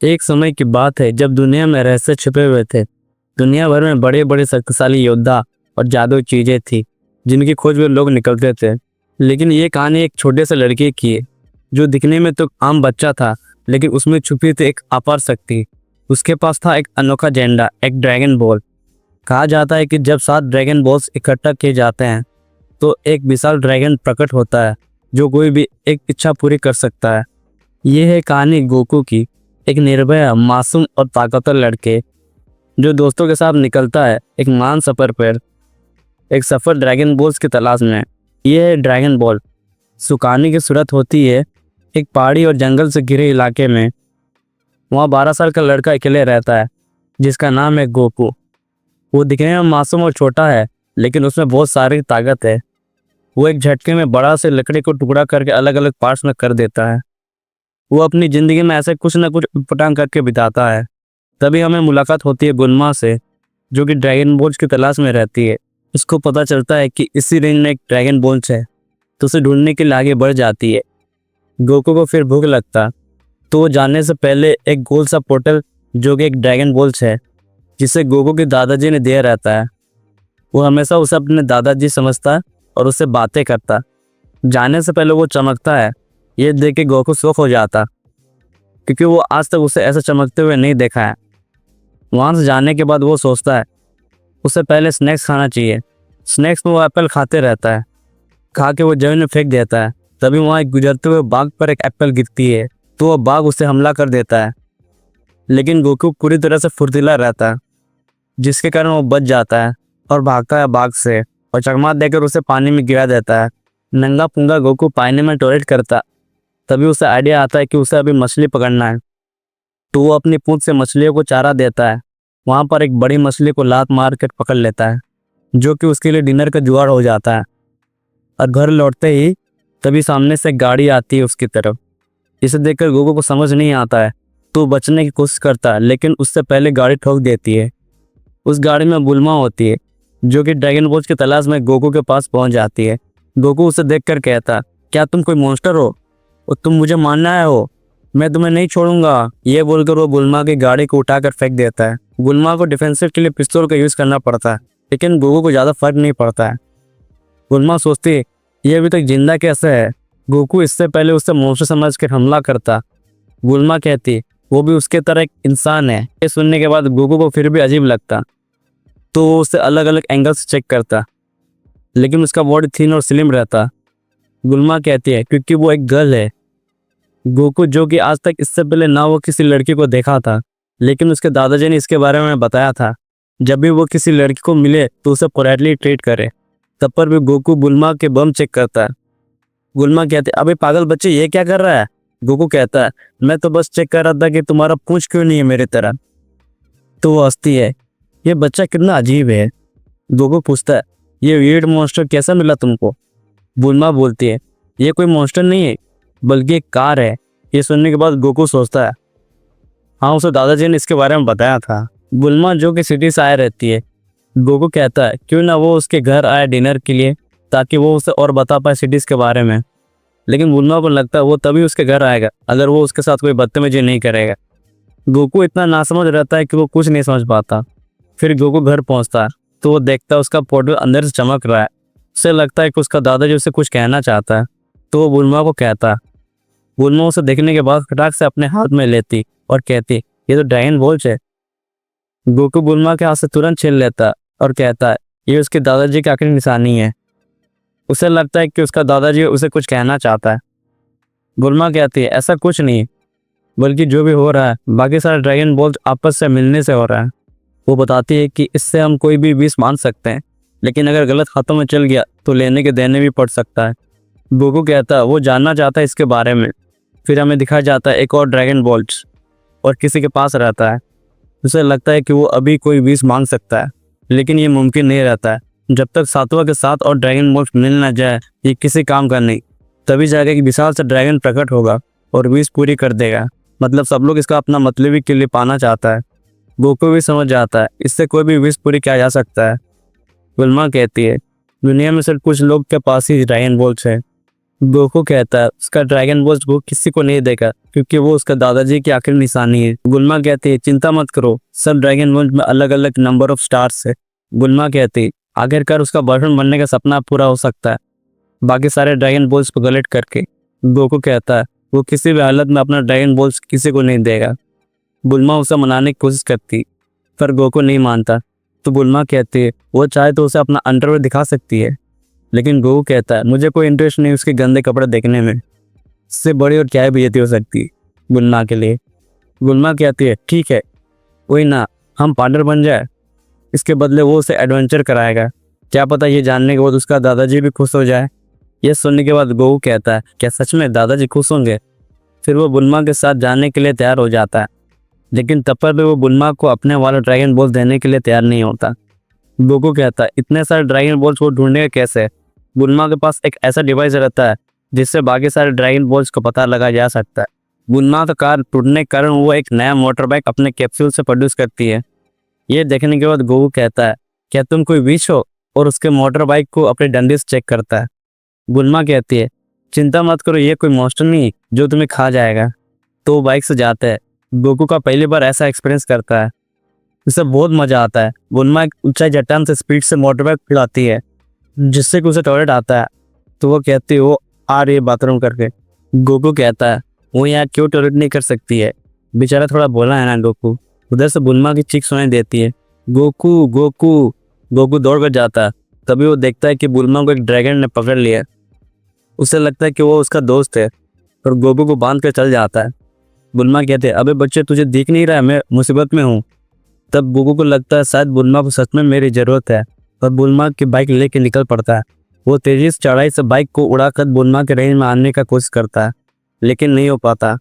एक समय की बात है जब दुनिया में रहस्य छिपे हुए थे। दुनिया भर में बड़े बड़े शक्तिशाली योद्धा और जादुई चीजें थी जिनकी खोज में लोग निकलते थे। लेकिन ये कहानी एक छोटे से लड़के की है जो दिखने में तो आम बच्चा था, लेकिन उसमें छुपी थी एक अपार शक्ति। उसके पास था एक अनोखा झंडा, एक ड्रैगन बॉल। कहा जाता है कि जब 7 ड्रैगन बॉल्स इकट्ठा किए जाते हैं तो एक विशाल ड्रैगन प्रकट होता है जो कोई भी एक इच्छा पूरी कर सकता है। ये है कहानी गोकू की, एक निर्भय, मासूम और ताकतवर लड़के जो दोस्तों के साथ निकलता है एक महान सफर पर, एक सफर ड्रैगन बॉल्स की तलाश में। ये है ड्रैगन बॉल। सुकानी की सूरत होती है एक पहाड़ी और जंगल से घिरे इलाके में। वहाँ 12 साल का लड़का अकेले रहता है जिसका नाम है गोकू। वो दिखने में मासूम और छोटा है, लेकिन उसमें बहुत सारी ताकत है। वो एक झटके में बड़ा से लकड़ी को टुकड़ा करके अलग अलग पार्ट्स में कर देता है। वो अपनी ज़िंदगी में ऐसे कुछ न कुछ उटपटांग करके बिताता है। तभी हमें मुलाकात होती है गुल्मा से, जो कि ड्रैगन बॉल्स की तलाश में रहती है। उसको पता चलता है कि इसी रेंज में एक ड्रैगन बॉल्स है, तो उसे ढूंढने के लिए आगे बढ़ जाती है। गोकू को फिर भूख लगता, तो वो जाने से पहले एक गोल सा पोर्टल, जो कि एक ड्रैगन बॉल्स है, जिसे गोकू के दादाजी ने दिया रहता है। वो हमेशा उसे अपने दादाजी समझता और उससे बातें करता। जाने से पहले वो चमकता है। ये देख के गोकू शौक हो जाता, क्योंकि वो आज तक उसे ऐसा चमकते हुए नहीं देखा है। वहाँ से जाने के बाद वो सोचता है उसे पहले स्नैक्स खाना चाहिए। स्नैक्स में वो एप्पल खाते रहता है। खा के वो जमीन में फेंक देता है। तभी वहाँ एक गुजरते हुए बाघ पर एक एप्पल गिरती है, तो वो बाघ उसे हमला कर देता है। लेकिन गोकू पूरी तरह से फुर्तीला रहता है, जिसके कारण वो बच जाता है और भागता है बाघ से, और चकमा देकर उसे पानी में गिरा देता है। नंगा पुंगा गोकू पानी में टॉयलेट करता। तभी उसे आइडिया आता है कि उसे अभी मछली पकड़ना है, तो वो अपनी पूंछ से मछलियों को चारा देता है। वहाँ पर एक बड़ी मछली को लात मार कर पकड़ लेता है, जो कि उसके लिए डिनर का जुगाड़ हो जाता है। और घर लौटते ही तभी सामने से एक गाड़ी आती है उसकी तरफ। इसे देखकर गोकू को समझ नहीं आता है, तो बचने की कोशिश करता है, लेकिन उससे पहले गाड़ी ठोक देती है। उस गाड़ी में बुल्मा होती है, जो कि ड्रैगन बॉल्स की तलाश में गोकू के पास पहुंच जाती है। गोकू उसे देखकर कहता, क्या तुम कोई मॉन्स्टर हो और तुम मुझे मारने आए हो? मैं तुम्हें नहीं छोड़ूंगा। ये बोलकर वो बुल्मा की गाड़ी को उठाकर फेंक देता है। बुल्मा को डिफेंसिव के लिए पिस्तौल का यूज़ करना पड़ता है, लेकिन गोकू को ज़्यादा फर्क नहीं पड़ता है। बुल्मा सोचती है ये अभी तक जिंदा कैसे है। गोकू इससे पहले उससे मॉन्स्टर समझ कर हमला करता। बुल्मा कहती वो भी उसके तरह एक इंसान है। ये सुनने के बाद गोकू को फिर भी अजीब लगता, तो वो उसे अलग अलग एंगल से चेक करता, लेकिन उसका बॉडी थिन और स्लिम रहता। बुल्मा कहती है क्योंकि वो एक गर्ल है। गोकू, जो कि आज तक इससे पहले ना वो किसी लड़की को देखा था, लेकिन उसके दादाजी ने इसके बारे में बताया था जब भी वो किसी लड़की को मिले तो उसे पोलाइटली ट्रीट करे। तब पर भी गोकू बुल्मा के बम चेक करता है। बुल्मा कहते अबे पागल बच्चे, ये क्या कर रहा है? गोकू कहता है मैं तो बस चेक कर रहा था कि तुम्हारा पूंछ क्यों नहीं है मेरी तरह। तो वो हंसती है, ये बच्चा कितना अजीब है। गोकू पूछता है ये वियर्ड मॉन्स्टर कैसा मिला तुमको? बुल्मा बोलती है ये कोई मॉन्स्टर नहीं है, बल्कि एक कार है। ये सुनने के बाद गोकू सोचता है हाँ, उसे दादाजी ने इसके बारे में बताया था। बुल्मा, जो कि सिटी से आए रहती है, गोकू कहता है क्यों ना वो उसके घर आए डिनर के लिए, ताकि वो उसे और बता पाए सिटीज़ के बारे में। लेकिन बुल्मा को लगता है वो तभी उसके घर आएगा अगर वो उसके साथ कोई बदतमीजी नहीं करेगा। गोकू इतना नासमझ रहता है कि वो कुछ नहीं समझ पाता। फिर गोकू घर पहुंचता है तो वो देखता है उसका पोर्टल अंदर से चमक रहा है। उसे लगता है कि उसका दादाजी उसे कुछ कहना चाहता है, तो वो बुल्मा को कहता है। बुल्मा उसे देखने के बाद खटाक से अपने हाथ में लेती और कहती ये तो ड्रैगन बॉल्स है। गोकू बुल्मा के हाथ से तुरंत छीन लेता और कहता है ये उसके दादाजी की आखिरी निशानी है। उसे लगता है कि उसका दादाजी उसे कुछ कहना चाहता है। बुल्मा कहती है ऐसा कुछ नहीं, बल्कि जो भी हो रहा है बाकी सारे ड्रैगन बॉल्स आपस से मिलने से हो रहा है। वो बताती है कि इससे हम कोई भी विष मान सकते हैं, लेकिन अगर गलत हाथों में चल गया तो लेने के देने भी पड़ सकता है। गोकू कहता है वो जानना चाहता है इसके बारे में। फिर हमें दिखाया जाता है एक और ड्रैगन बॉल्स और किसी के पास रहता है। उसे लगता है कि वो अभी कोई विष मांग सकता है, लेकिन ये मुमकिन नहीं रहता है। जब तक सातवां के साथ और ड्रैगन बॉल्स मिल ना जाए ये किसी काम का नहीं। तभी जाकर एक विशाल सा ड्रैगन प्रकट होगा और विष पूरी कर देगा। मतलब सब लोग इसका अपना मतलबी के लिए पाना चाहता है। गोकू भी समझ जाता है इससे कोई भी विष पूरी किया जा सकता है। बुल्मा कहती है दुनिया में सिर्फ कुछ लोग के पास ही ड्रैगन बॉल्स है, गोकू कहता है उसका ड्रैगन बॉल वो किसी को नहीं देगा क्योंकि वो उसका दादाजी की आखिरी निशानी है। गुल्मा कहती है चिंता मत करो, सब ड्रैगन बॉल में अलग अलग नंबर ऑफ स्टार्स है। गुल्मा कहती है आखिरकार उसका बॉयफ्रेंड बनने का सपना पूरा हो सकता है बाकी सारे ड्रैगन बॉल्स को कलेक्ट करके। गोकू कहता है वो किसी भी हालत में अपना ड्रैगन बॉल्स किसी को नहीं देगा। बुल्मा उसे मनाने की कोशिश करती पर गोकू नहीं मानता। तो बुल्मा कहती है वो चाहे तो उसे अपना अंडरवेयर दिखा सकती है, लेकिन गोकू कहता है मुझे कोई इंटरेस्ट नहीं उसके गंदे कपड़े देखने में, इससे बड़ी और क्या बेइज्जती हो सकती है बुल्मा के लिए। बुल्मा कहती है ठीक है वही ना, हम पार्टनर बन जाए, इसके बदले वो उसे एडवेंचर कराएगा, क्या पता ये जानने के बाद उसका दादाजी भी खुश हो जाए। यह सुनने के बाद गोकू कहता है क्या सच में दादाजी खुश होंगे। फिर वो बुल्मा के साथ जाने के लिए तैयार हो जाता है, लेकिन तब पर भी वो बुल्मा को अपने वाला ड्रैगन बॉल देने के लिए तैयार नहीं होता। गोकू कहता है इतने सारे ड्रैगन बॉल्स को ढूंढेगा कैसे। बुल्मा के पास एक ऐसा डिवाइस रहता है जिससे बाकी सारे ड्रैगन बॉल्स को पता लगाया जा सकता है। बुल्मा का कार टूटने के कारण वो एक नया मोटर बाइक अपने कैप्सूल से प्रोड्यूस करती है। ये देखने के बाद गोकू कहता है क्या तुम कोई विश हो, और उसके मोटर बाइक को अपने डंडे से चेक करता है। बुल्मा कहती है चिंता मत करो ये कोई मॉन्स्टर नहीं जो तुम्हें खा जाएगा। तो वो बाइक से जाता है। गोकू का पहली बार ऐसा एक्सपीरियंस करता है, उसे बहुत मजा आता है। बुल्मा एक ऊंचाई चट्टान से स्पीड से मोटर बाइक उड़ाती है जिससे कि उसे टॉयलेट आता है। तो वो कहती है वो आ रही है बाथरूम करके। गोकू कहता है वो यहाँ क्यों टॉयलेट नहीं कर सकती है, बेचारा थोड़ा बोला है ना गोकू। उधर से बुल्मा की चीख सुनाई देती है गोकू गोकू। गोकू दौड़ कर जाता है, तभी वो देखता है कि बुल्मा को एक ड्रैगन ने पकड़ लिया। उसे लगता है कि वो उसका दोस्त है और गोकू को बांध कर चल जाता है। बुल्मा कहते हैं अबे बच्चे तुझे दिख नहीं रहा है मैं मुसीबत में हूँ। तब गोकू को लगता है शायद बुल्मा को सच में मेरी ज़रूरत है और बुल्मा की बाइक लेके निकल पड़ता है। वो तेजी से चढ़ाई से बाइक को उड़ाकर बुल्मा के रेंज में आने का कोशिश करता है, लेकिन नहीं हो पाता।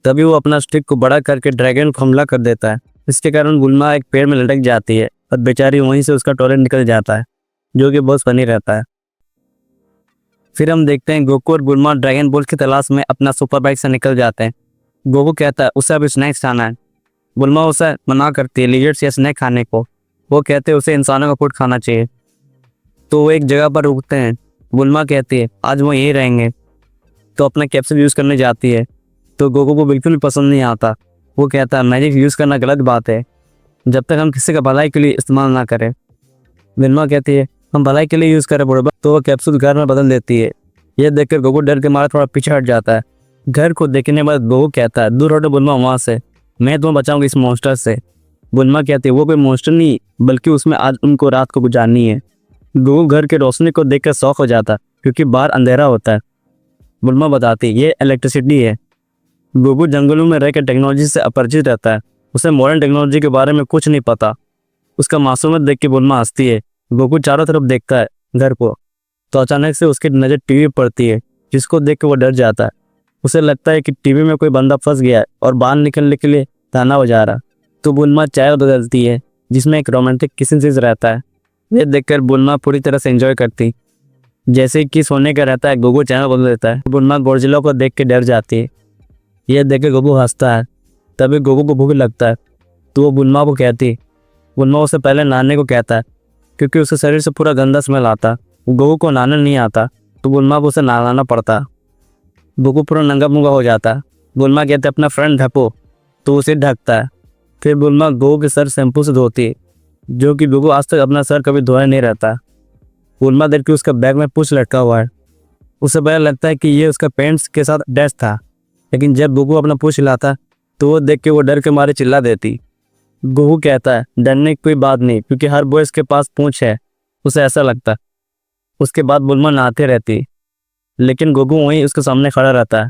तभी वो अपना स्टिक को बड़ा करके ड्रैगन को हमला कर देता है। इसके कारण बुल्मा एक पेड़ में लटक जाती है और बेचारी वहीं से उसका टॉयलेट निकल जाता है, जो कि बहुत फनी रहता है। फिर हम देखते हैं गोकू और बुल्मा ड्रैगन बॉल की तलाश में अपना सुपर बाइक से निकल जाते हैं। गोकू कहता है उसे अब स्नैक्स खाना है। बुल्मा उसे मना करती है लिजर्ड्स या स्नैक खाने को, वो कहते हैं उसे इंसानों का फूड खाना चाहिए। तो वो एक जगह पर रुकते हैं। बुल्मा कहती है आज वो यहीं रहेंगे, तो अपना कैप्सूल यूज़ करने जाती है। तो गोकू को बिल्कुल भी पसंद नहीं आता। वो कहता है मैजिक यूज़ करना गलत बात है जब तक हम किसी का भलाई के लिए इस्तेमाल ना करें। बुल्मा कहती है हम भलाई के लिए यूज़ करें बुढ़बा। तो वो कैप्सूल घर में बदल देती है। यह देखकर गोकू डर के मारे थोड़ा पीछे हट जाता है। घर को देखने के बाद गोकू कहता है दूर हटो बुल्मा वहाँ से, मैं तुम्हें बचाऊंगा इस मॉन्स्टर से। बुल्मा कहती है वो कोई मॉन्स्टर नहीं बल्कि उसमें आज उनको रात को गुजारनी है। गोकू घर के रोशनी को देखकर शौक हो जाता क्योंकि बाहर अंधेरा होता है। बुल्मा बताती है ये इलेक्ट्रिसिटी है। गोकू जंगलों में रहकर टेक्नोलॉजी से अपरिचित रहता है, उसे मॉडर्न टेक्नोलॉजी के बारे में कुछ नहीं पता। उसका मासूमियत देख के बुल्मा हंसती है। गोकू चारों तरफ देखता है घर को, तो अचानक से उसकी नज़र टीवी पर पड़ती है जिसको देख के वो डर जाता है। उसे लगता है कि टीवी में कोई बंदा फंस गया है और बाहर निकलने के लिए ताना बजा रहा। तो बुल्मा चाय बदलती है जिसमें एक रोमांटिक किसिंग सीन रहता है। यह देखकर बुल्मा पूरी तरह से एंजॉय करती। जैसे कि सोने का रहता है गोकू चैनल बदल देता है। बुल्मा गॉडजिला को देख के डर जाती है। यह देख के गोकू हंसता है। तभी गोकू को भूख लगता है, तो वो बुल्मा को कहती। बुल्मा उसे पहले नहाने को कहता है क्योंकि उसके शरीर से पूरा गंदा स्मेल आता। गोकू को नहाना नहीं आता तो बुल्मा को उसे नहलाना पड़ता। गोकू पूरा नंगा पुंगा हो जाता। बुल्मा कहते अपना फ्रेंड ढको, तो उसे ढकता है। फिर बुल्मा गोकू के सर शैम्पू से धोती, जो कि गोकू आज तक अपना सर कभी धोया नहीं रहता। बुल्मा देख के उसका बैग में पूंछ लटका हुआ है। उसे पहले लगता है कि ये उसका पेंट्स के साथ डैश था, लेकिन जब गोकू अपना पूंछ हिलाता तो वो देख के वो डर के मारे चिल्ला देती। गोकू कहता है डरने की कोई बात नहीं क्योंकि हर बॉयज के पास पूंछ है, उसे ऐसा लगता। उसके बाद बुल्मा नहाते रहती, लेकिन गोकू वहीं उसके सामने खड़ा रहता है।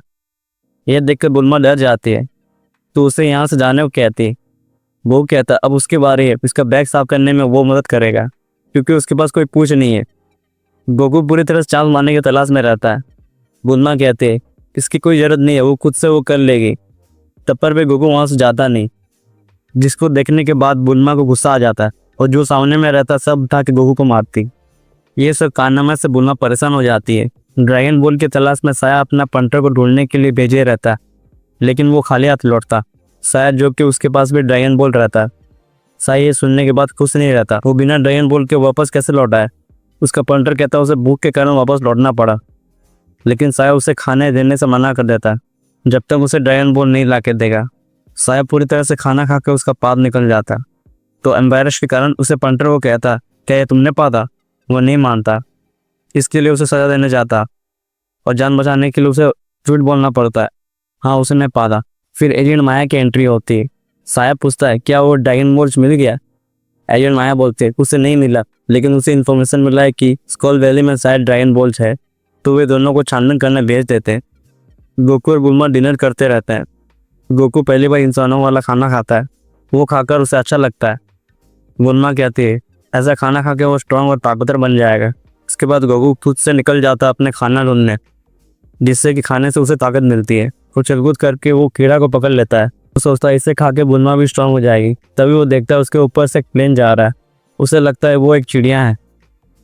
यह देखकर बुल्मा डर जाती है, तो उसे यहाँ से जाने को कहती। वो कहता है अब उसके बारे है, इसका बैग साफ करने में वो मदद करेगा क्योंकि उसके पास कोई पूंछ नहीं है। गोकू पूरी तरह से चाल मारने की तलाश में रहता है। बुल्मा कहते हैं इसकी कोई ज़रूरत नहीं है, वो खुद से वो कर लेगी। तब पर भी गोकू वहाँ से जाता नहीं, जिसको देखने के बाद बुल्मा को गुस्सा आ जाता है और जो सामने में रहता सब उठा के गोकू को मारती। ये सब कारनामे से बुल्मा परेशान हो जाती है। ड्रैगन बॉल की तलाश में साया अपना पंटर को ढूंढने के लिए भेजे रहता है, लेकिन वो खाली हाथ लौटता। साया जो कि उसके पास भी ड्रैगन बॉल रहता है। साया ये सुनने के बाद खुश नहीं रहता, वो बिना ड्रैगन बॉल के वापस कैसे लौटा है। उसका पंटर कहता है उसे भूख के कारण वापस लौटना पड़ा। लेकिन साया उसे खाने देने से मना कर देता है जब तक उसे ड्रैगन बॉल नहीं ला के देगा। साया पूरी तरह से खाना खा के उसका पाप निकल जाता। तो एम्बेरस के कारण उसे पंटर को कहता, क्या ये तुमने पाता? वो नहीं मानता, इसके लिए उसे सजा देने जाता और जान बचाने के लिए उसे झूठ बोलना पड़ता है, हाँ उसने पाता। फिर एजेंट माया की एंट्री होती है। साया पूछता है, क्या वो ड्रैगन बॉल्स मिल गया? एजेंट माया बोलते हैं, उसे नहीं मिला, लेकिन उसे इन्फॉर्मेशन मिला है कि स्कॉल वैली में शायद ड्रैगन बॉल्स है। तो वे दोनों को छानबीन करने भेज देते हैं। गोकू और बुल्मा डिनर करते रहते हैं। गोकू पहली बार इंसानों वाला खाना खाता है, वो खाकर उसे अच्छा लगता है। बुल्मा कहती है, ऐसा खाना खा के वो स्ट्रांग और ताकतवर बन जाएगा। इसके बाद गोकू खुद से निकल जाता है अपने खाना ढूंढने, जिससे कि खाने से उसे ताकत मिलती है। वो चलकूद करके वो कीड़ा को पकड़ लेता है। वो सोचता है इसे खा के बुल्मा भी स्ट्रांग हो जाएगी। तभी वो देखता है उसके ऊपर से एक प्लेन जा रहा है। उसे लगता है वो एक चिड़िया है,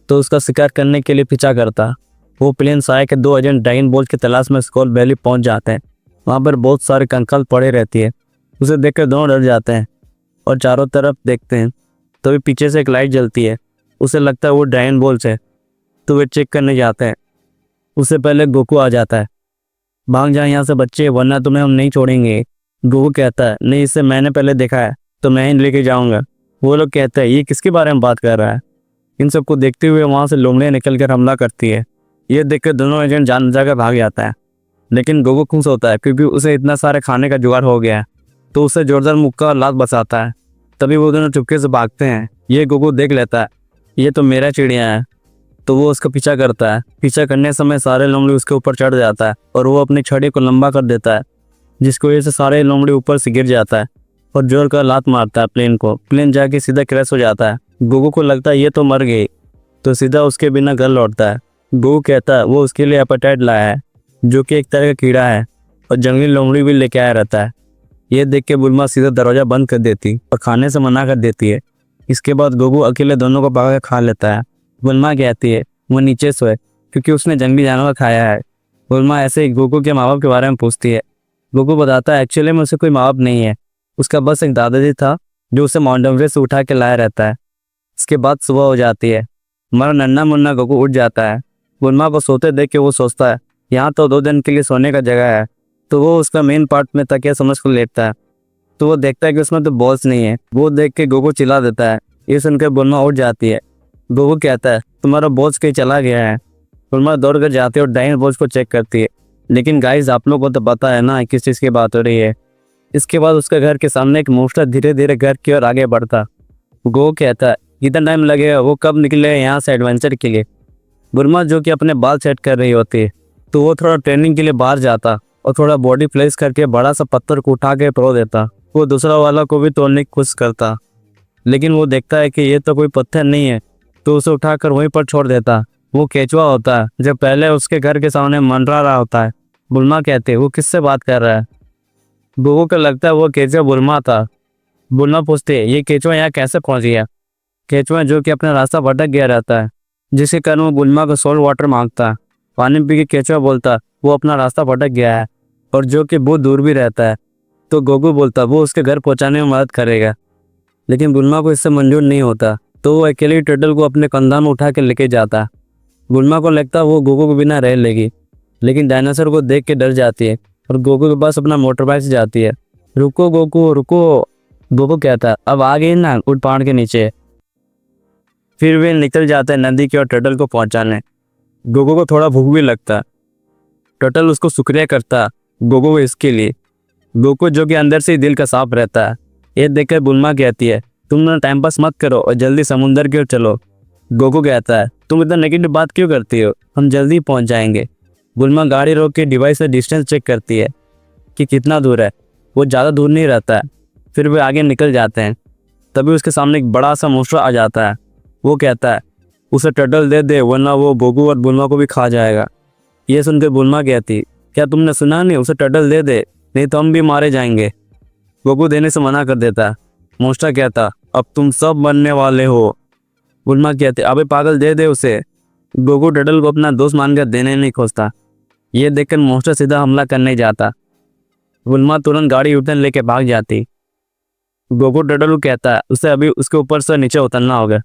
तो उसका शिकार करने के लिए पीछा करता है। वो प्लेन साया के 2 एजेंट ड्रैगन बॉल की तलाश में स्कॉल वैली पहुंच जाते हैं। वहाँ पर बहुत सारे कंकाल पड़े रहती है। उसे देखकर दोनों डर जाते हैं और चारों तरफ देखते हैं। तभी पीछे से एक लाइट जलती है। उसे लगता है वो ड्रैगन बॉल्स है, तो वे चेक करने जाते हैं। उससे पहले गोकू आ जाता है, भाग जाए यहाँ से बच्चे, वरना तुम्हें हम नहीं छोड़ेंगे। गोकू कहता है, नहीं इसे मैंने पहले देखा है, तो मैं ही लेके जाऊंगा। वो लोग कहते हैं, ये किसके बारे में बात कर रहा है? इन सबको देखते हुए वहाँ से लोमड़ियाँ निकल कर हमला करती है। ये देखकर दोनों एजेंट जान बचाकर भाग जाता है। लेकिन गोकू खुश होता है क्योंकि उसे इतना सारे खाने का जुगाड़ हो गया है, तो उसे जोरदार मुक्का और लात बसाता है। तभी वो दोनों चुपके से भागते हैं। ये गोकू देख लेता है, ये तो मेरा चिड़िया है, तो वो उसका पीछा करता है। पीछा करने समय सारे लोमड़ी उसके ऊपर चढ़ जाता है और वो अपनी छड़ी को लंबा कर देता है, जिसकी वजह से सारे लोमड़ी ऊपर से गिर जाता है और जोर का लात मारता है प्लेन को। प्लेन जाके सीधा क्रैश हो जाता है। गोकू को लगता है ये तो मर गई, तो सीधा उसके बिना घर लौटता है। गोकू कहता है वो उसके लिए एपेटाइट लाया है, जो कि एक तरह का कीड़ा है, और जंगली लोमड़ी भी लेके आया रहता है। ये देख के बुल्मा सीधा दरवाजा बंद कर देती और खाने से मना कर देती है। इसके बाद गोकू अकेले दोनों को पका के खा लेता है। बुल्मा कहती है वो नीचे सोए क्योंकि उसने जंगली जानवर खाया है। बुल्मा ऐसे ही गोकू के माँ बाप के बारे में पूछती है। गोकू बताता है एक्चुअली में उसे कोई माँ बाप नहीं है, उसका बस एक दादाजी था जो उसे माउंट एवरेस्ट से उठा के लाया रहता है। इसके बाद सुबह हो जाती है। हमारा नन्ना मुन्ना गोकू उठ जाता है। बुल्मा को सोते देख के वो सोचता है यहाँ तो 2 दिन के लिए सोने का जगह है, तो वो उसका मेन पार्ट में तकिया समझ कर लेटता है। तो वो देखता है कि उसमें तो बॉल्स नहीं है। वो देख के गोकू चिल्ला देता है। ये सुनकर बुल्मा उठ जाती है। गोकू कहता है तुम्हारा बॉल्स कहीं चला गया है। बुल्मा दौड़ कर जाती है और ड्रैगन बॉल्स को चेक करती है। लेकिन गाइस आप लोग को तो पता है ना किस चीज़ की बात हो रही है। इसके बाद उसके घर के सामने एक मोस्टर धीरे धीरे घर की ओर आगे बढ़ता। गोकू कहता है कितना टाइम लगेगा, वो कब निकले यहाँ से एडवेंचर के लिए? बुल्मा जो कि अपने बाल सेट कर रही होती है, तो वो थोड़ा ट्रेनिंग के लिए बाहर जाता और थोड़ा बॉडी प्लेस करके बड़ा सा पत्थर को उठा के तोड़ देता। वो दूसरा वाला को भी तोड़ने की कोशिश करता, लेकिन वो देखता है कि ये तो कोई पत्थर नहीं है, तो उसे उठाकर वहीं पर छोड़ देता। वो केचुआ होता है जो पहले उसके घर के सामने मंडरा रहा होता है। बुल्मा कहते वो किससे बात कर रहा है? गोकू को लगता है वो केचुआ बुल्मा था। बुल्मा पूछते है ये केचुआ यहाँ कैसे पहुंच गया? केचुआ जो कि अपना रास्ता भटक गया रहता है, जिसके कारण वो बुल्मा को सोल्ट वाटर मांगता है। पानी पी के केचुआ बोलता वो अपना रास्ता भटक गया है और जो कि बहुत दूर भी रहता है। तो गोकू बोलता वो उसके घर पहुंचाने में मदद करेगा, लेकिन बुल्मा को इससे मंजूर नहीं होता। तो वो अकेले टर्टल को अपने कंधा में उठा के लेके जाता। बुल्मा को लगता वो गोकू को बिना रह लेगी, लेकिन डायनासोर को देख के डर जाती है और गोकू के पास अपना मोटर बाइक से जाती है। रुको गोकू रुको, गोकू कहता है अब आ गई ना, उठ पहाड़ के नीचे। फिर वे निकल जाते हैं नदी की ओर टर्टल को पहुंचाने। गोकू को थोड़ा भूख भी लगता। टर्टल उसको शुक्रिया करता गोकू को इसके लिए। गोकू जो कि अंदर से ही दिल का साफ रहता है। ये देखकर बुल्मा कहती है तुम ना टाइम पास मत करो और जल्दी समुंदर की ओर चलो। गोकू कहता है तुम इतना नेगेटिव बात क्यों करती हो, हम जल्दी पहुंच जाएंगे। बुल्मा गाड़ी रोक के डिवाइस से डिस्टेंस चेक करती है कि कितना दूर है। वो ज़्यादा दूर नहीं रहता है। फिर वे आगे निकल जाते हैं। तभी उसके सामने एक बड़ा सा मोस्टर आ जाता है। वो कहता है उसे टर्टल दे दे, वरना वो गोकू और बुल्मा को भी खा जाएगा। ये सुनकर बुल्मा कहती क्या तुमने सुना नहीं, उसे टर्टल दे दे, नहीं तो हम भी मारे जाएंगे। गोकू देने से मना कर देता। मोस्टर कहता अब तुम सब मरने वाले हो। बुल्मा कहते अबे पागल दे दे उसे। गोकू टर्टल को अपना दोस्त मानकर देने नहीं खोजता। ये देखकर मोस्टर सीधा हमला करने जाता। बुल्मा तुरंत गाड़ी उठन लेके भाग जाती। गोकू टर्टल को कहता है उसे अभी उसके ऊपर से नीचे उतरना होगा,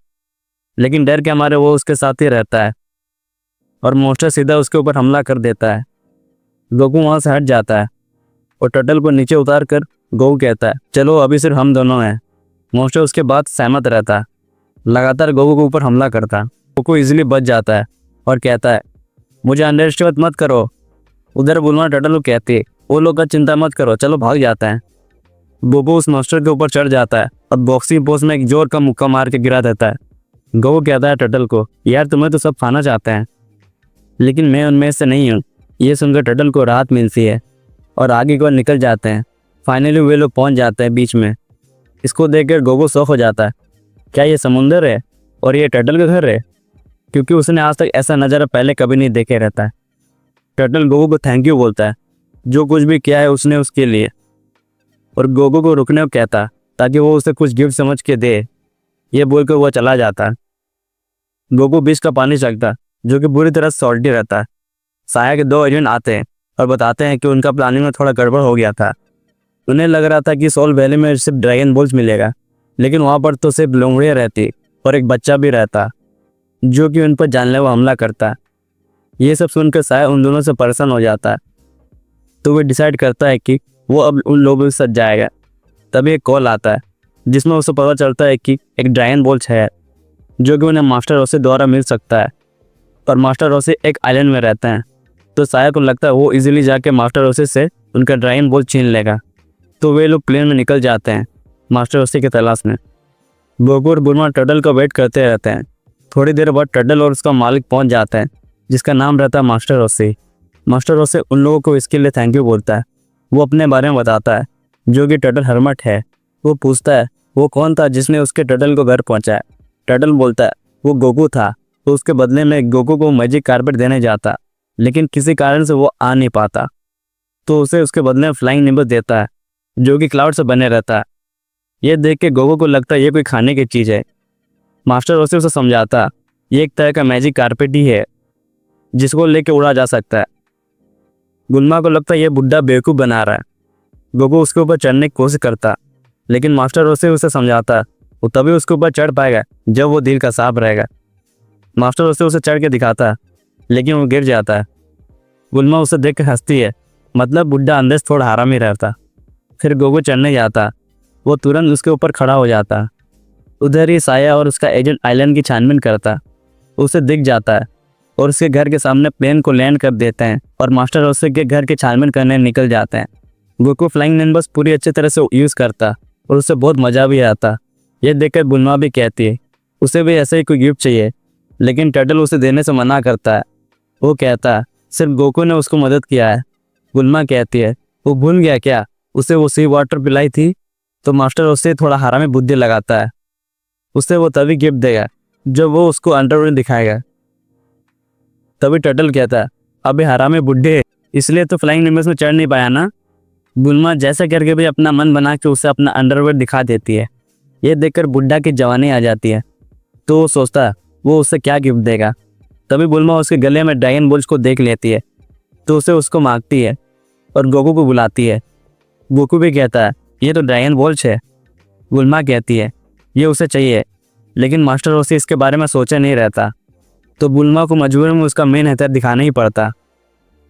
लेकिन डर के मारे वो उसके साथ ही रहता है। और मॉन्स्टर सीधा उसके ऊपर हमला कर देता है। गोकू वहाँ से हट जाता है और टर्टल को नीचे उतार कर गोकू कहता है, चलो अभी सिर्फ हम दोनों हैं। मॉन्स्टर उसके बाद सहमत रहता है, लगातार गोकू के ऊपर हमला करता है। गोकू इजीली बच जाता है और कहता है, मुझे अंडर एस्टिमेट मत करो। उधर बुलमा टर्टल को कहती है, वो लोग का चिंता मत करो, चलो भाग जाते हैं। गोकू उस मॉन्स्टर के ऊपर चढ़ जाता है और बॉक्सिंग पोज में एक जोर का मुक्का मार के गिरा देता है। गोकू कहता है टर्टल को, यार तुम्हें तो सब खाना चाहते हैं, लेकिन मैं उनमें से नहीं हूँ। ये सुनकर टर्टल को राहत मिलती है और आगे की ओर निकल जाते हैं। फाइनली वे लोग पहुँच जाते हैं बीच में। इसको देखकर गोकू शॉक हो जाता है, क्या ये समुंदर है और ये टर्टल का घर है? क्योंकि उसने आज तक ऐसा नज़ारा पहले कभी नहीं देखे रहता है। टर्टल गोकू को थैंक यू बोलता है, जो कुछ भी किया है उसने उसके लिए, और गोकू को रुकने को कहता है ताकि वो उसे कुछ गिफ्ट समझ के दे। ये बोलकर वह चला जाता है। गोकू बीच का पानी चखता है जो कि बुरी तरह सॉल्टी रहता है। साया के 2 एजेंट आते हैं और बताते हैं कि उनका प्लानिंग में थोड़ा गड़बड़ हो गया था। उन्हें लग रहा था कि सोल वैली में सिर्फ ड्रैगन बॉल्स मिलेगा, लेकिन वहाँ पर तो सिर्फ लोमड़ियाँ रहती और एक बच्चा भी रहता जो कि उन पर जानलेवा हमला करता है। ये सब सुनकर साया उन दोनों से परेशान हो जाता है, तो वे डिसाइड करता है कि वो अब उन लोगों के साथ जाएगा। तभी एक कॉल आता है जिसमें उसे पता चलता है कि एक ड्रैगन बॉल्स है जो कि उन्हें मास्टर रोसे द्वारा मिल सकता है, और मास्टर रोसे एक आइलैंड में रहते हैं। तो साया को लगता है वो इजीली जाके मास्टर रोसे से उनका ड्रैगन बॉल छीन लेगा। तो वे लोग प्लेन में निकल जाते हैं मास्टर रोसे की तलाश में। गोकू और बुलमा टर्टल का वेट करते रहते हैं। थोड़ी देर बाद टर्टल और उसका मालिक पहुंच जाते हैं जिसका नाम रहता है मास्टर रोसे। मास्टर रोसे उन लोगों को इसके लिए थैंक यू बोलता है। वो अपने बारे में बताता है, जो कि टर्टल हर्मट है। वो पूछता है वो कौन था जिसने उसके टर्टल को घर पहुंचाया। टर्टल बोलता है वो गोकू था। तो उसके बदले में गोकू को मैजिक कारपेट देने जाता, लेकिन किसी कारण से वो आ नहीं पाता। तो उसे उसके बदले में फ्लाइंग निम्बस देता है जो कि क्लाउड से बने रहता है। ये देख के गोकू को लगता है ये कोई खाने की चीज़ है। मास्टर रोसे उसे समझाता ये एक तरह का मैजिक कारपेट ही है जिसको लेके उड़ा जा सकता है। गुलमा को लगता है ये बुड्ढा बेवकूफ़ बना रहा है। गोकू उसके ऊपर चढ़ने की कोशिश करता, लेकिन मास्टर रोसे उसे समझाता वो तभी उसके ऊपर चढ़ पाएगा जब वो दिल का साफ रहेगा। मास्टर उसे चढ़ के दिखाता है, लेकिन वो गिर जाता है। गुलमा उसे देख कर हंसती है, मतलब बुड्ढा अंदर से थोड़ा हरामी रहता। फिर गोकू चढ़ने जाता, वो तुरंत उसके ऊपर खड़ा हो जाता। उधर ही साया और उसका एजेंट आइलैंड की छानबीन करता। उसे दिख जाता है और उसके घर के सामने प्लेन को लैंड कर देते हैं और मास्टर उसे के घर की छानबीन करने निकल जाते हैं। गोकू फ्लाइंग निम्बस पूरी अच्छी तरह से यूज़ करता और उसे बहुत मज़ा भी आता। यह देखकर बुलमा भी कहती है उसे भी ऐसे ही कोई गिफ्ट चाहिए, लेकिन टर्टल उसे देने से मना करता है। वो कहता है सिर्फ गोकू ने उसको मदद किया है। बुलमा कहती है वो भूल गया क्या, उसे वो सी वाटर पिलाई थी। तो मास्टर उससे थोड़ा हरामी बुद्धि लगाता है, उसे वो तभी गिफ्ट देगा जब वो उसको अंडरवर्ल्ड दिखाएगा। तभी टर्टल कहता है अबे हरामी बुड्ढे, इसलिए तो फ्लाइंग निम्बस में चढ़ नहीं पाया ना। बुलमा जैसा करके भी अपना मन बना के उसे अपना अंडरवर्ल्ड दिखा देती है। ये देखकर बुड्ढा की जवानी आ जाती है, तो वो सोचता है वो उससे क्या गिफ्ट देगा। तभी बुलमा उसके गले में ड्रैगन बॉल्स को देख लेती है, तो उसे उसको मांगती है और गोकू को बुलाती है। गोकू भी कहता है ये तो ड्रैगन बॉल्स है। बुलमा कहती है ये उसे चाहिए, लेकिन मास्टर रोसे इसके बारे में सोचा नहीं रहता, तो बुलमा को मजबूरी में उसका मेन हथियार दिखाना ही पड़ता।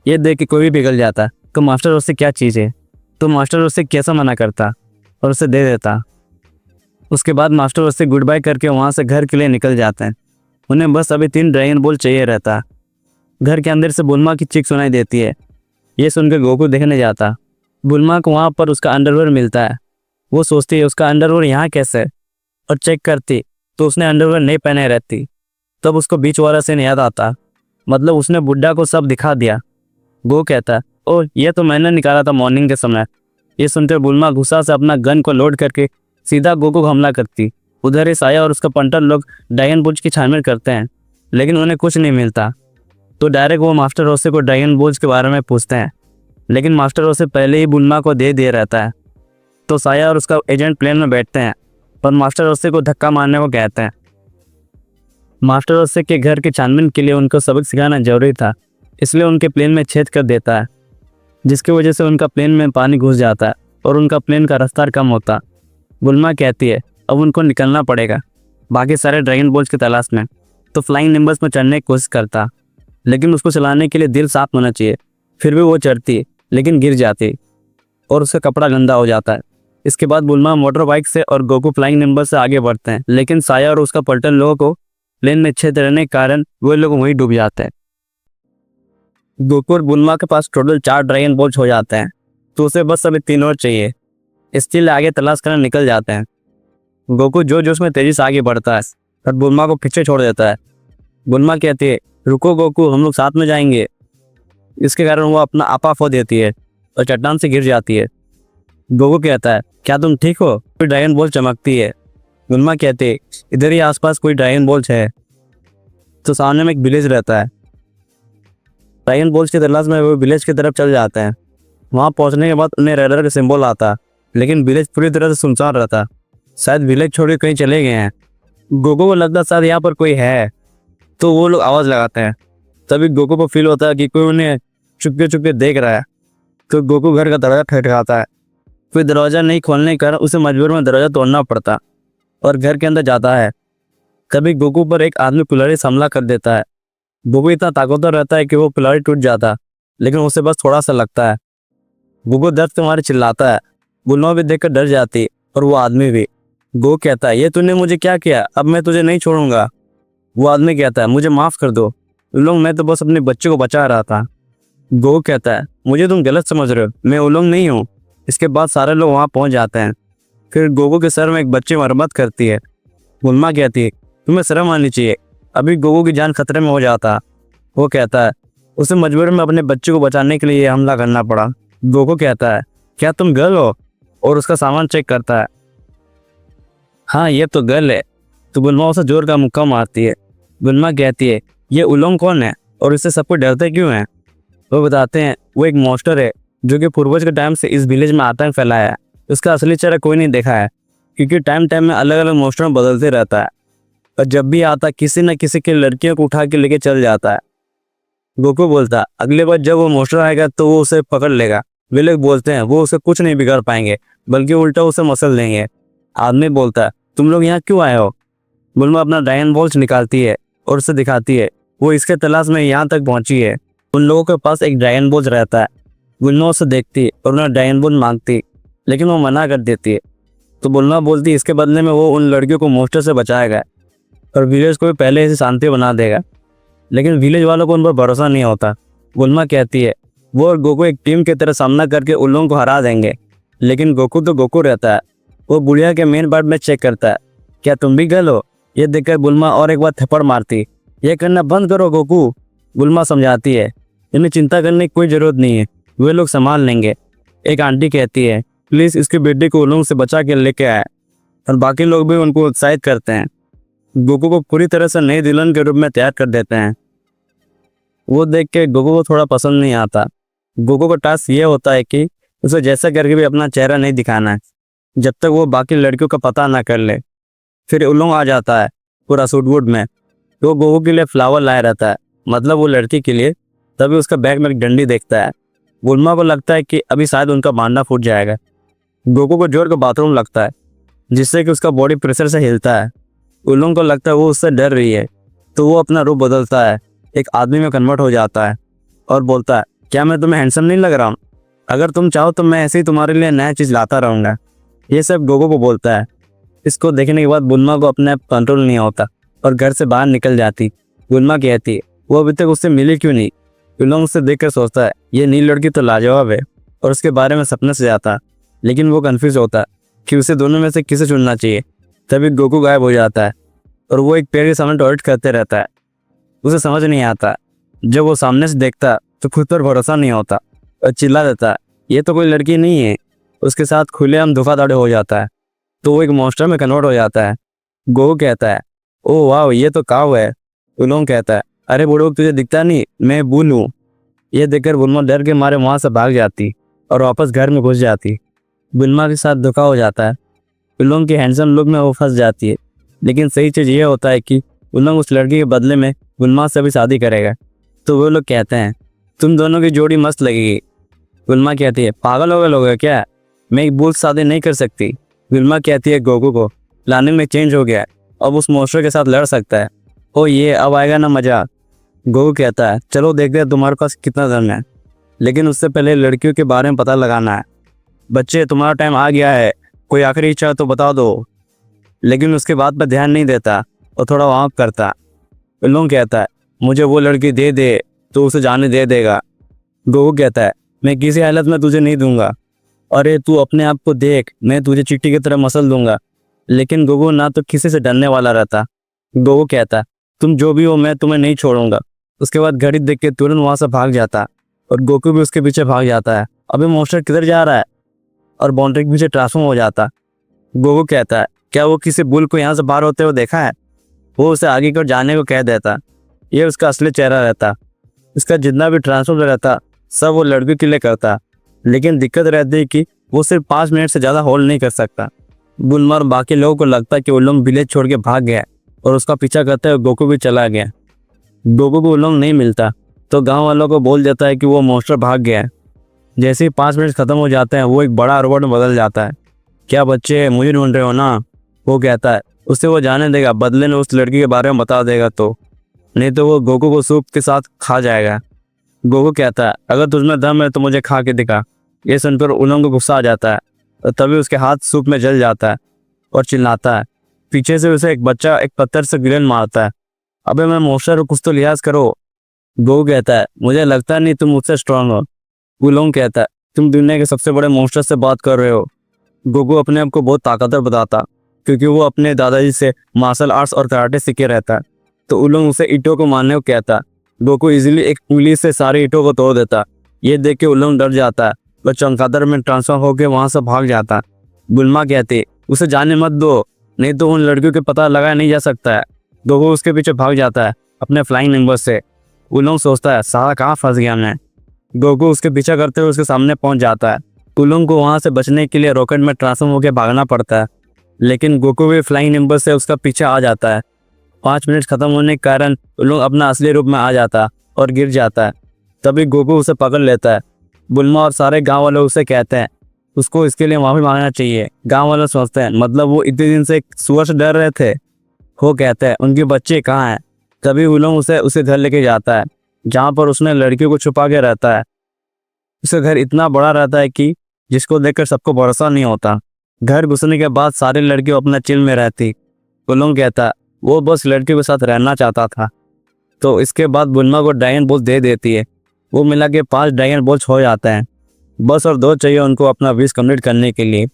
ये देख के कोई भी पिघल जाता तो मास्टर रोसे क्या चीज़ है, तो मास्टर रोसे कैसा मना करता और उसे दे देता। उसके बाद मास्टर उससे गुड बाय करके वहाँ से घर के लिए निकल जाते हैं। उन्हें बस अभी 3 ड्रैगन बॉल चाहिए रहता। घर के अंदर से बुलमा की चीख सुनाई देती है। ये सुनकर गोकू देखने जाता। बुलमा को वहाँ पर उसका अंडरवेयर मिलता है। वो सोचती है उसका अंडरवेयर यहाँ कैसे, और चेक करती तो उसने अंडरवेयर नहीं पहने रहती। तब उसको बीच वाला सीन याद आता, मतलब उसने बुड्ढा को सब दिखा दिया। वो कहता ओ ये तो मैंने निकाला था मॉर्निंग के समय। ये सुनकर बुलमा गुस्सा से अपना गन को लोड करके सीधा गोकू को हमला करती। उधर ही साया और उसका पंटर लोग ड्रैगन बॉल्स की छानबीन करते हैं, लेकिन उन्हें कुछ नहीं मिलता। तो डायरेक्ट वो मास्टर रोसे को ड्रैगन बॉल्स के बारे में पूछते हैं, लेकिन मास्टर रोसे पहले ही बुलमा को दे दिया रहता है। तो साया और उसका एजेंट प्लेन में बैठते हैं और मास्टर रोसे को धक्का मारने को कहते हैं। मास्टर रोसे के घर की छानबीन के लिए उनको सबक सिखाना जरूरी था, इसलिए उनके प्लेन में छेद कर देता है, जिसकी वजह से उनका प्लेन में पानी घुस जाता है और उनका प्लेन का रफ्तार कम होता। बुलमा कहती है अब उनको निकलना पड़ेगा बाकी सारे ड्रैगन बॉल्स की तलाश में। तो फ्लाइंग निम्बस में चढ़ने की कोशिश करता, लेकिन उसको चलाने के लिए दिल साफ होना चाहिए। फिर भी वो चढ़ती लेकिन गिर जाती और उसका कपड़ा गंदा हो जाता है। इसके बाद बुल्मा मोटर बाइक से और गोकू फ्लाइंग नंबर से आगे बढ़ते हैं, लेकिन साया और उसका पलटन लोगों को प्लेन में छेद रहने के कारण वो लोग वहीं डूब जाते हैं। गोकू और बुल्मा के पास टोटल 4 ड्रैगन बॉल्स हो जाते हैं, तो उसे बस अभी 3 और चाहिए। इसलिए आगे तलाश करने निकल जाते हैं। गोकू जो जोश में तेजी से आगे बढ़ता है और बुल्मा को पीछे छोड़ देता है। बुल्मा कहती है, रुको गोकू, हम लोग साथ में जाएंगे। इसके कारण वो अपना आपा खो देती है और चट्टान से गिर जाती है। गोकू कहता है, क्या तुम ठीक हो? कोई ड्रैगन बॉल चमकती है। बुल्मा कहती है, इधर ही आसपास कोई ड्रैगन बॉल्स है। तो सामने में एक विलेज रहता है। ड्रैगन बॉल्स की तलाश में वो विलेज की तरफ चल जाते हैं। वहाँ पहुँचने के बाद उन्हें रेडर का सिंबल आता, लेकिन विलेज पूरी तरह से सुनसान रहता। शायद विलेज छोड़ के कहीं चले गए हैं। गोकू को लगता शायद यहाँ पर कोई है, तो वो लोग आवाज़ लगाते हैं। तभी गोकू को फील होता है कि कोई उन्हें चुपके चुपके देख रहा है। तो गोकू घर का दरवाजा खटखटाता है। कोई दरवाज़ा नहीं खोलने के कारण उसे मजबूर में दरवाज़ा तोड़ना पड़ता और घर के अंदर जाता है। कभी गोकू पर एक आदमी कुल्हाड़ी से हमला कर देता है। गोकू इतना ताकतवर रहता है कि वो कुल्हाड़ी टूट जाता, लेकिन उसे बस थोड़ा सा लगता है। गोकू दर्द से मारे चिल्लाता है। बुल्मा भी देखकर डर जाती और वो आदमी भी। गोकू कहता है, ये तूने मुझे क्या किया? अब मैं तुझे नहीं छोड़ूंगा। वो आदमी कहता है, मुझे माफ़ कर दो उलोंग, मैं तो बस अपने बच्चे को बचा रहा था। गोकू कहता है, मुझे तुम गलत समझ रहे हो, मैं उलोंग नहीं हूँ। इसके बाद सारे लोग वहाँ पहुँच जाते हैं। फिर गोकू के सर में एक बच्चे मरम्मत करती है। बुल्मा कहती है, तुम्हें शर्म आनी चाहिए, अभी गोकू की जान खतरे में हो जाता। वो कहता है, उसे मजबूरी में अपने बच्चे को बचाने के लिए ये हमला करना पड़ा। गोकू कहता है, क्या तुम गर्ल हो? और उसका सामान चेक करता है। हाँ, ये तो गर्ल है। तो बुल्मा उसे जोर का मुक्का मारती है। बुल्मा कहती है, ये उलोंग कौन है और इससे सब कोई डरते क्यों हैं? वो बताते हैं, वो एक मॉन्स्टर है जो कि पूर्वज के टाइम से इस विलेज में आतंक फैलाया है। उसका असली चेहरा कोई नहीं देखा है, क्योंकि टाइम टाइम में अलग अलग मॉन्स्टर बदलते रहता है और जब भी आता किसी न किसी की लड़कियों को उठा के लेके चल जाता है। गोकू बोलता, अगले बार जब वो मॉन्स्टर आएगा तो वो उसे पकड़ लेगा। वे लोग बोलते हैं वो उसे कुछ नहीं बिगाड़ पाएंगे, बल्कि उल्टा उसे मसल देंगे। आदमी बोलता है, तुम लोग यहाँ क्यों आए हो? बुल्मा अपना ड्रैगन बॉल्स निकालती है और उसे दिखाती है। वो इसके तलाश में यहाँ तक पहुँची है। उन लोगों के पास एक ड्रैगन बॉल रहता है। बुल्मा उसे देखती है और उन्हें ड्रैगन बॉल मांगती, लेकिन वो मना कर देती है। तो बुल्मा बोलती है, इसके बदले में वो उन लड़कियों को मॉन्स्टर से बचाएगा और विलेज को भी पहले से शांति बना देगा। लेकिन विलेज वालों को उन पर भरोसा नहीं होता। बुल्मा कहती है, वो और गोकू एक टीम की तरह सामना करके उन लोगों को हरा देंगे। लेकिन गोकू तो गोकू रहता है। वो बुढ़िया के मेन पार्ट में चेक करता है, क्या तुम भी गर्ल हो? ये देखकर बुल्मा और एक बार थप्पड़ मारती। ये करना बंद करो गोकू, बुल्मा समझाती है। इन्हें चिंता करने की कोई ज़रूरत नहीं है, वे लोग संभाल लेंगे। एक आंटी कहती है, प्लीज़ इसकी बेटी को उन लोगों से बचा के लेके आए, और बाकी लोग भी उनको उत्साहित करते हैं। गोकू को पूरी तरह से नई दुल्हन के रूप में तैयार कर देते हैं। वो देख के गोकू को थोड़ा पसंद नहीं आता। गोकू का टास्क ये होता है कि उसे जैसा करके भी अपना चेहरा नहीं दिखाना है, जब तक वो बाकी लड़कियों का पता ना कर ले। फिर उलोंग आ जाता है पूरा सूटवुड में। तो गोकू के लिए फ्लावर लाया रहता है, मतलब वो लड़की के लिए। तभी उसका बैग में एक डंडी देखता है। बुल्मा को लगता है कि अभी शायद उनका बांधा फूट जाएगा। गोकू को जोर का बाथरूम लगता है, जिससे कि उसका बॉडी प्रेशर से हिलता है। उलोंग को लगता है वो उससे डर रही है, तो वो अपना रूप बदलता है, एक आदमी में कन्वर्ट हो जाता है और बोलता है, क्या मैं तुम्हें हैंडसम नहीं लग रहा हूँ? अगर तुम चाहो तो मैं ऐसे ही तुम्हारे लिए नया चीज़ लाता रहूँगा। ये सब गोकू को बोलता है। इसको देखने के बाद बुल्मा को अपने आप कंट्रोल नहीं होता और घर से बाहर निकल जाती। बुल्मा कहती है, वो अभी तक उससे मिली क्यों नहीं? उलोंग उससे देखकर सोचता है, ये नील लड़की तो लाजवाब है, और उसके बारे में सपने से जाता। लेकिन वो कन्फ्यूज होता है कि उसे दोनों में से किसे चुनना चाहिए। तभी गोकू गायब हो जाता है और वो एक पेड़ के सामने टॉयलेट करते रहता है। उसे समझ नहीं आता। जब वो सामने से देखता तो खुद पर भरोसा नहीं होता और चिल्ला देता, ये तो कोई लड़की नहीं है। उसके साथ खुलेआम धोखाधड़ी हो जाता है, तो वो एक मॉन्स्टर में कन्वर्ट हो जाता है। गोकू कहता है, ओह वाह, ये तो काऊ है। उलोंग कहता है, अरे बूढ़ो, तुझे दिखता नहीं, मैं बूल हूँ। ये देखकर बुल्मा डर के मारे वहाँ से भाग जाती और वापस घर में घुस जाती। बुल्मा के साथ धोखा हो जाता है। उलोंग के हैंडसम लुक में वो फंस जाती है। लेकिन सही चीज़ ये होता है कि उलोंग उस लड़की के बदले में बुल्मा से भी शादी करेगा। तो वो लोग कहते हैं, तुम दोनों की जोड़ी मस्त लगेगी। बुल्मा कहती है, पागल हो गए लोग क्या? मैं एक बूल शादी नहीं कर सकती। बुल्मा कहती है, गोकू को प्लानिंग में चेंज हो गया है, अब उस मॉन्स्टर के साथ लड़ सकता है। ओ ये अब आएगा ना मजा। गोकू कहता है चलो देखते हैं तुम्हारे पास कितना धन है, लेकिन उससे पहले लड़कियों के बारे में पता लगाना है। बच्चे तुम्हारा टाइम आ गया है, कोई आखिरी इच्छा तो बता दो। लेकिन उसके बाद पर ध्यान नहीं देता और थोड़ा वहाँ करता। उल्लू कहता है मुझे वो लड़की दे दे तो उसे जाने दे देगा। गोकू कहता है मैं किसी हालत में तुझे नहीं दूंगा, अरे तू अपने आप को देख, मैं तुझे चिट्टी की तरह मसल दूंगा। लेकिन गोकू ना तो किसी से डरने वाला रहता। गोकू कहता है तुम जो भी हो मैं तुम्हें नहीं छोड़ूंगा। उसके बाद घड़ी देख के तुरंत वहाँ से भाग जाता और गोकू भी उसके पीछे भाग जाता है। अबे मॉन्स्टर किधर जा रहा है, और बाउंड्री के पीछे ट्रांसफॉर्म हो जाता। गोकू कहता है क्या वो किसी बुल को यहाँ से बाहर होते हुए देखा है। वो उसे आगे की ओर जाने को कह देता। ये उसका असली चेहरा रहता। इसका जितना भी ट्रांसफॉर्म रहता सब वो लड़कियों के लिए करता, लेकिन दिक्कत रहती है कि वो सिर्फ 5 मिनट से ज़्यादा होल्ड नहीं कर सकता। बुलमा और बाकी लोगों को लगता कि उल्लू विलेज छोड़ के भाग गया और उसका पीछा करते हुए गोकू भी चला गया। गोकू को उल्लू नहीं मिलता तो गांव वालों को बोल देता है कि वो मॉन्स्टर भाग गया है। जैसे ही 5 मिनट खत्म हो जाते हैं वो एक बड़ा रोबोट में बदल जाता है। क्या बच्चे मुझे ढूंढ रहे हो ना, वो कहता है। उससे वो जाने देगा, बदले में उस लड़की के बारे में बता देगा तो, नहीं तो वो गोकू को सूप के साथ खा जाएगा। गोकू कहता है अगर तुझमें दम है तो मुझे खा के दिखा। ये सुनकर उल्लू को गुस्सा आ जाता है और तभी उसके हाथ सूप में जल जाता है और चिल्लाता है। पीछे से उसे एक बच्चा एक पत्थर से गिरन मारता है। अबे मैं मॉन्स्टर, कुछ तो लिहाज करो। गोकू कहता है मुझे लगता नहीं तुम मुझसे स्ट्रांग हो। उल्लू कहता है तुम दुनिया के सबसे बड़े मॉन्स्टर से बात कर रहे हो। गोकू अपने आप को बहुत ताकतवर बताता क्योंकि वो अपने दादाजी से मार्शल आर्ट्स और कराटे सीखे रहता है। तो उल्लू उसे ईंटों को मारने को कहता। गोकू इजीली एक उंगली से सारी ईंटों को तोड़ देता। ये देख के उल्लू डर जाता है और चमगादड़ में ट्रांसफॉर्म होकर वहां से भाग जाता। बुलमा कहती उसे जाने मत दो, नहीं तो उन लड़कियों के पता लगाया नहीं जा सकता है। गोकू उसके पीछे भाग जाता है अपने फ्लाइंग नंबर से। उल्लू सोचता है सारा कहाँ फंस गया मैं। गोकू उसके पीछा करते हुए उसके सामने पहुंच जाता है। उल्लू को वहां से बचने के लिए रॉकेट में ट्रांसफॉर्म होकर भागना पड़ता है, लेकिन गोकू भी फ्लाइंग नंबर से उसका पीछा आ जाता है। 5 मिनट खत्म होने के कारण उल्लू अपना असली रूप में आ जाता और गिर जाता है। तभी गोकू उसे पकड़ लेता है। बुलमा और सारे गांव वाले उसे कहते हैं उसको इसके लिए माफी मांगना चाहिए। गांव वाले सोचते हैं मतलब वो इतने दिन से एक सुअर से डर रहे थे। वो कहते हैं उनके बच्चे कहाँ हैं। तभी उल्लू उसे घर लेके जाता है जहाँ पर उसने लड़कियों को छुपा के रहता है। उसका घर इतना बड़ा रहता है कि जिसको देखकर सबको भरोसा नहीं होता। घर घुसने के बाद सारी लड़कियों अपना चिल में रहती। उल्लू कहता वो बस लड़कियों के साथ रहना चाहता था। तो इसके बाद बुलमा को ड्रैगन बॉल दे देती है। वो मिला के 5 ड्रैगन बॉल्स हो जाते हैं। बस और 2 चाहिए उनको अपना विश कंप्लीट करने के लिए।